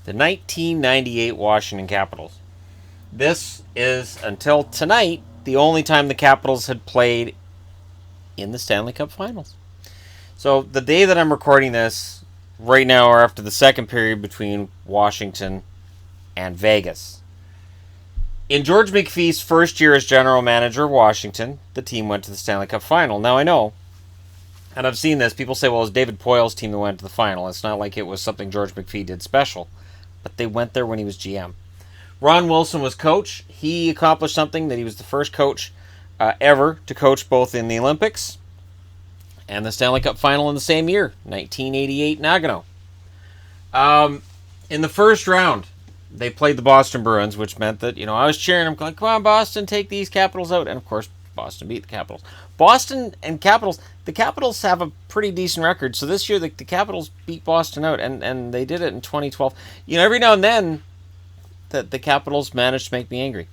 The 1998 Washington Capitals. This is, until tonight, the only time the Capitals had played in the Stanley Cup Finals. So the day that I'm recording this, right now, are after the second period between Washington and Vegas. In George McPhee's first year as general manager of Washington, the team went to the Stanley Cup Final. Now I know, and I've seen this, people say, well, it was David Poyle's team that went to the final. It's not like it was something George McPhee did special. But they went there when he was GM. Ron Wilson was coach. He accomplished something that he was the first coach ever to coach both in the Olympics and the Stanley Cup Final in the same year, 1988 Nagano. In the first round, they played the Boston Bruins, which meant that, I was cheering them, like, come on, Boston, take these Capitals out. And, of course, Boston beat the Capitals. Boston and Capitals, the Capitals have a pretty decent record. So this year, the Capitals beat Boston out, and they did it in 2012. Every now and then, the Capitals managed to make me angry.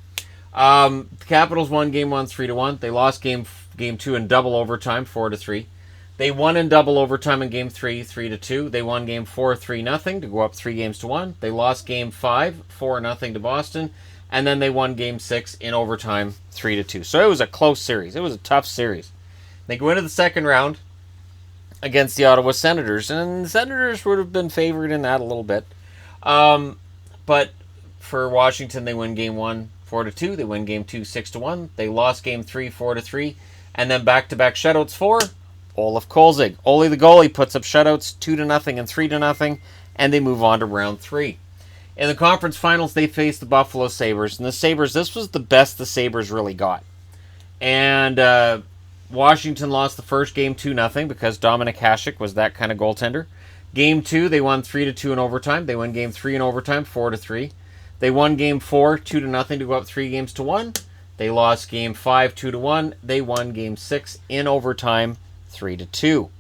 The Capitals won Game 1 3-1. They lost Game 2 in double overtime 4-3. They won in double overtime in Game 3 3-2. They won Game 4 3-0 to go up 3-1. They lost Game 5 4-0 to Boston. And then they won Game 6 in overtime 3-2. So it was a close series. It was a tough series. They go into the second round against the Ottawa Senators. And the Senators would have been favored in that a little bit. But for Washington, they win Game 1 4-2. They win Game 2 6-1. They lost Game 3 4-3. And then back-to-back shutouts for Olaf Kolzig. Ollie the Goalie puts up shutouts 2-0 and 3-0. And they move on to round 3. In the conference finals, they faced the Buffalo Sabres. And the Sabres, this was the best the Sabres really got. And Washington lost the first game 2-0 because Dominik Hasek was that kind of goaltender. Game 2, they won 3-2 in overtime. They won Game 3 in overtime 4-3. They won Game 4 2-0 to go up 3-1. They lost Game 5 2-1. They won Game 6 in overtime 3-2.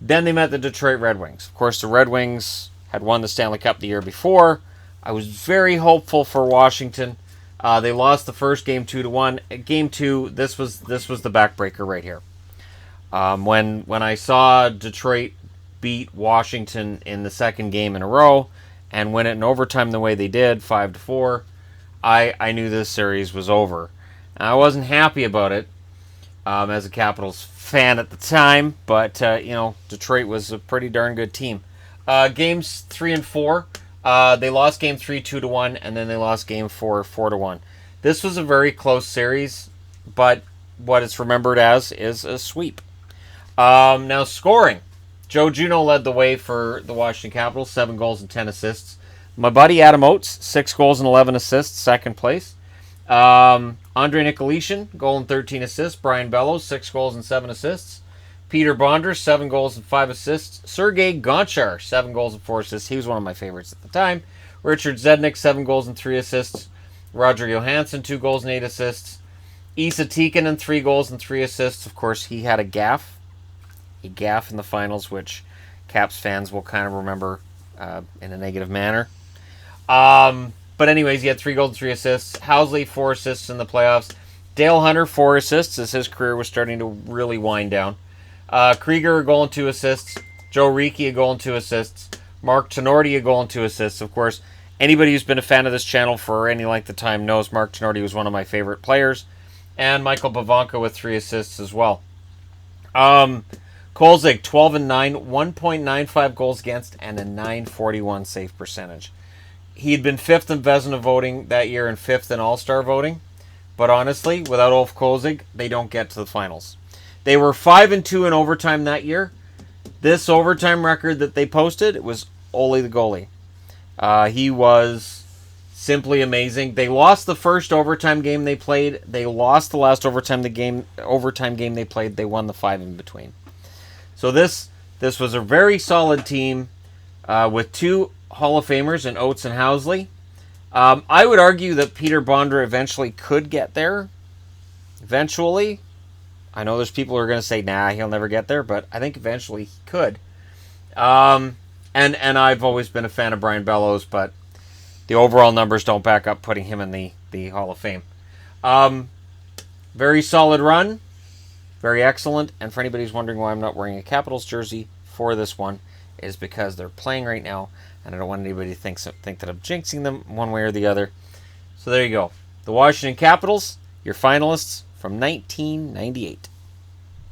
Then they met the Detroit Red Wings. Of course, the Red Wings had won the Stanley Cup the year before. I was very hopeful for Washington. They lost the first game 2-1. Game 2, this was the backbreaker right here. When I saw Detroit beat Washington in the second game in a row and win it in overtime the way they did, 5-4, I knew this series was over. I wasn't happy about it as a Capitals fan at the time, but Detroit was a pretty darn good team. Games 3 and 4, they lost Game 3 2-1, and then they lost Game 4 4-1. This was a very close series, but what it's remembered as is a sweep. Now scoring, Joe Juneau led the way for the Washington Capitals, 7 goals and 10 assists. My buddy Adam Oates, 6 goals and 11 assists, second place. Andre Nicolishin, goal and 13 assists. Brian Bellows, 6 goals and 7 assists. Peter Bonder, 7 goals and 5 assists. Sergei Gonchar, 7 goals and 4 assists. He was one of my favorites at the time. Richard Zednik, 7 goals and 3 assists. Roger Johansson, 2 goals and 8 assists. Esa Tikkanen, 3 goals and 3 assists. Of course, he had a gaffe in the finals, which Caps fans will kind of remember in a negative manner. But anyways, he had 3 goals and 3 assists. Housley, 4 assists in the playoffs. Dale Hunter, 4 assists as his career was starting to really wind down. Krieger, a goal and 2 assists. Joe Ricci, a goal and 2 assists. Mark Tenorti, a goal and 2 assists. Of course, anybody who's been a fan of this channel for any length of time knows Mark Tenorti was one of my favorite players. And Michael Bavanka with 3 assists as well. Kolzig, 12 and 9, 1.95 goals against, and a .941 save percentage. He had been 5th in Vezina voting that year and 5th in All-Star voting. But honestly, without Ulf Kolzig, they don't get to the finals. They were 5-2 in overtime that year. This overtime record that they posted, it was Ollie the Goalie. He was simply amazing. They lost the first overtime game they played. They lost the last overtime game they played. They won the 5 in between. So this was a very solid team with 2 Hall of Famers in Oates and Housley. I would argue that Peter Bondra eventually could get there. Eventually. I know there's people who are going to say, nah, he'll never get there, but I think eventually he could. And I've always been a fan of Brian Bellows, but the overall numbers don't back up putting him in the Hall of Fame. Very solid run. Very excellent. And for anybody who's wondering why I'm not wearing a Capitals jersey for this one, is because they're playing right now, and I don't want anybody to think that I'm jinxing them one way or the other. So there you go. The Washington Capitals, your finalists from 1998.